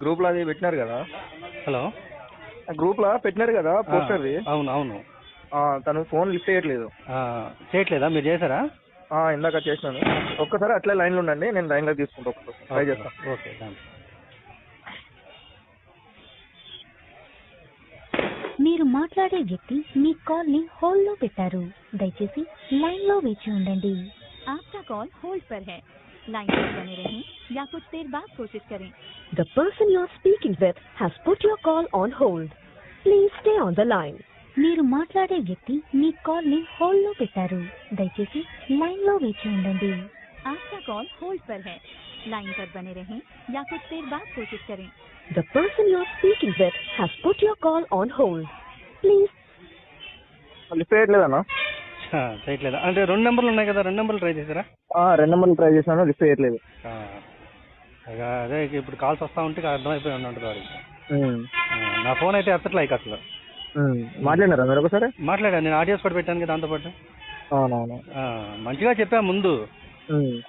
Group లో అది పెట్టినారు కదా. హలో, గ్రూప్ లో పెట్టినారు కదా పోస్టర్ది. అవును అవును. తను ఫోన్ లిఫ్ట్ చేయట్లేదు. చేయట్లేదా? మీరు చేశారా? ఇందాక చేసినాను. ఒక్కసారి అట్లే లైన్లో ఉండండి, నేను లైన్లో తీసుకుంటా. ఒక్కసారి ట్రై చేస్తాను. ఓకే. మీరు మాట్లాడే వ్యక్తి మీ కాల్ ని హోల్డ్ లో పెట్టారు. దయచేసి లైన్ లో వేచి ఉండండి. आपका कॉल होल्ड पर है. लाइन पर बने रहें या कुछ देर बाद कोशिश करें. The person you are speaking with has put your call on hold. Please stay on the line. మీరు మాట్లాడే వ్యక్తి మీ కాల్ ని హోల్డ్ లో పెట్టారు. దయచేసి లైన్ లో వేచి ఉండండి. आपका कॉल होल्ड पर है. लाइन पर बने रहें या कुछ देर बाद कोशिश करें. The person you are speaking with has put your call on hold. Please. Lift చేయట్లేదన్నా. చేయట్లేదా? అంటే 2 నెంబర్లు ఉన్నాయి కదా, 2 నెంబర్లు ట్రై చేశారా? 2 నెంబర్లు ట్రై చేశాను, లిఫ్ట్ చేయట్లేదు. అదే ఇప్పుడు కాల్స్ వస్తా ఉంటే అర్థమైపోయి ఉంటుంది వాడికి. నా ఫోన్ అయితే ఎత్తట్లే అసలు. మాట్లాడినారా మీరు ఒకసారి? మాట్లాడాను, నేను ఆడియోస్ కూడా పెట్టాను కదా దాంతోపాటు. అవునవును. మంచిగా చెప్పా ముందు.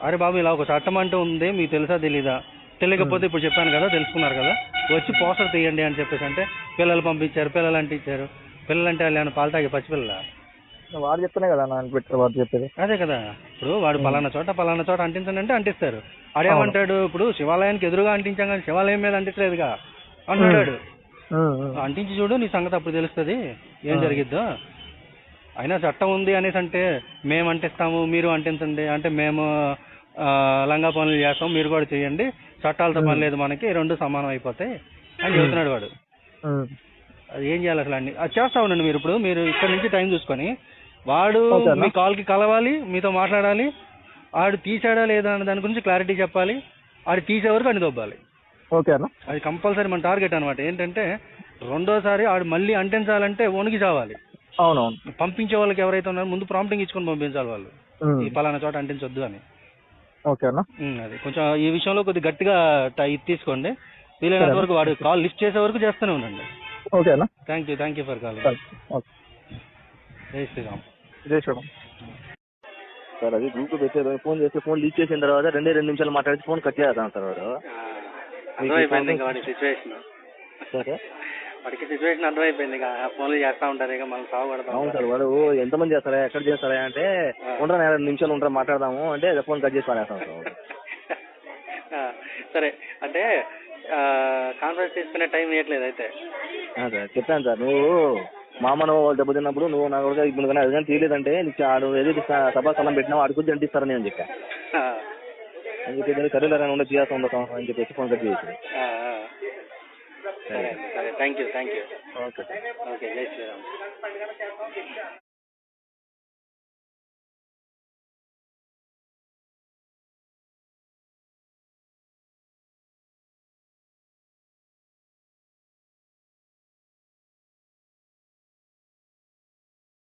అరే బాబు, ఇలా ఒక చట్టం అంటూ ఉంది, మీకు తెలుసా తెలీదా? తెలియకపోతే ఇప్పుడు చెప్పాను కదా, తెలుసుకున్నారు కదా, వచ్చి పోస్టర్ తీయండి అని చెప్పేసి అంటే పిల్లలు పంపించారు. పిల్లలు అంటే ఇచ్చారు. పిల్లలంటే వాళ్ళు పాలు తాగే పసిపిల్ల. వాడు చెప్తానే కదా వాడు చెప్పేది. అదే కదా. ఇప్పుడు వాడు పలానా చోట అంటించండి అంటే అంటిస్తారు. ఆడేమంటాడు, ఇప్పుడు శివాలయానికి ఎదురుగా అంటించాం కానీ శివాలయం మీద అంటించలేదుగా అంటాడు. అంటించి చూడు, నీ సంగతి అప్పుడు తెలుస్తుంది ఏం జరిగిద్దో. అయినా చట్టం ఉంది అనేసి అంటే మేము అంటిస్తాము, మీరు అంటించండి అంటే మేము లంగా పనులు చేస్తాం, మీరు కూడా చేయండి, చట్టాలతో పని లేదు మనకి, 2 సమానం అయిపోతాయి అని చెబుతున్నాడు వాడు. అది ఏం చేయాలి అసలు? అన్ని అది చేస్తా ఉండండి మీరు. ఇప్పుడు మీరు ఇక్కడ నుంచి టైం చూసుకొని వాడు మీ కాల్కి కలవాలి, మీతో మాట్లాడాలి, ఆడు తీసాడా లేదా అనే దాని గురించి క్లారిటీ చెప్పాలి, ఆడు తీసే వరకు అన్ని దొబ్బాలి. ఓకేనా? అది కంపల్సరీ మన టార్గెట్ అనమాట. ఏంటంటే రెండోసారి ఆడు మళ్ళీ అంటించాలంటే వణికి చావాలి. అవునవును. పంపించే వాళ్ళకి ఎవరైతే ఉన్నారో ముందు ప్రాంప్టింగ్ ఇచ్చుకొని పంపించాలి వాళ్ళు, ఈ పలానా చోట అంటించొద్దు అని. ఓకేనా? అది కొంచెం ఈ విషయంలో కొద్దిగా గట్టిగా ఇది తీసుకోండి. వీలైనంత వరకు వాడు కాల్ లిఫ్ట్ చేసే వరకు చేస్తూనే ఉండండి. ఓకేనా? Thank you for call. జై శ్రీరామ్. జై శ్రీరామ్. సార్ అది గ్రూప్ పెట్టారు, ఫోన్ చేస్తే ఫోన్ లీక్ చేసిన తర్వాత 2 నిమిషాలు మాట్లాడి ఫోన్ కట్ చేద్దాం సార్. వాడు వాడి సిచ్యువేషన్ అర్థమైపోయింది. ఫోన్లు చేస్తా ఉంటారు ఇక మనం సాగుపడతాం. అవును సార్. వాడు ఎంతమంది చేస్తారా, ఎక్కడ చేస్తారా అంటే ఉండరా 2 నిమిషాలు ఉంటారా మాట్లాడదాము అంటే ఫోన్ కట్ చేసి పారేస్తాం సార్. సరే, అంటే కాన్ఫరెన్స్ తీసుకునే టైం ఇవ్వట్లేదు అయితే. చెప్పాను సార్, నువ్వు మామను వాళ్ళు దెబ్బతిన్నప్పుడు నువ్వు నాకు ఇప్పుడు కానీ అది కానీ తీయలేదంటే నీకు ఆడు ఏదైతే సభా స్థలం పెట్టినా వాడి గురించి అంటిస్తారని అని చెప్పాను. అని చెప్పి సరేలే ఉండే తీయాల్సి ఉండతాం అని చెప్పేసి ఫోన్ కట్ చేసి. సరే, థ్యాంక్ యూ. ఓకే. జై శ్రీరామ్.